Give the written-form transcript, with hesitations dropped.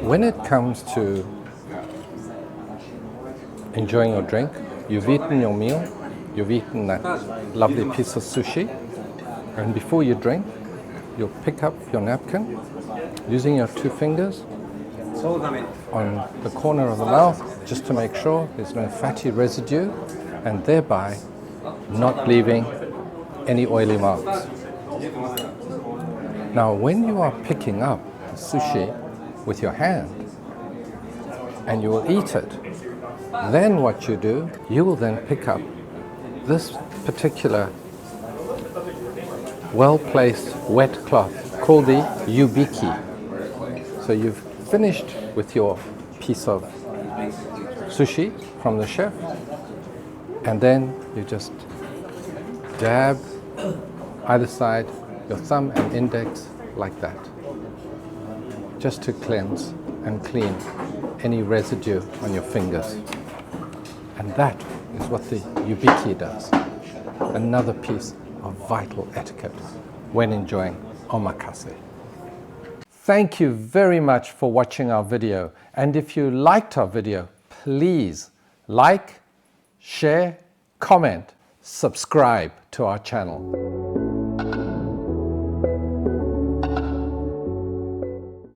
When it comes to enjoying your drink, you've eaten your meal, you've eaten that lovely piece of sushi, and before you drink, you'll pick up your napkin using your 2 fingers on the corner of the mouth just to make sure there's no fatty residue and thereby not leaving any oily marks. Now, when you are picking up the sushi with your hand and you will eat it, then what you do, you will then pick up this particular well-placed wet cloth called the yubiki. So you've finished with your piece of sushi from the chef, and then you just dab either side your thumb and index like that, just to cleanse and clean any residue on your fingers. And that is what the yubiki does. Another piece of vital etiquette when enjoying omakase. Thank you very much for watching our video, and if you liked our video, please like, share, comment, subscribe to our channel.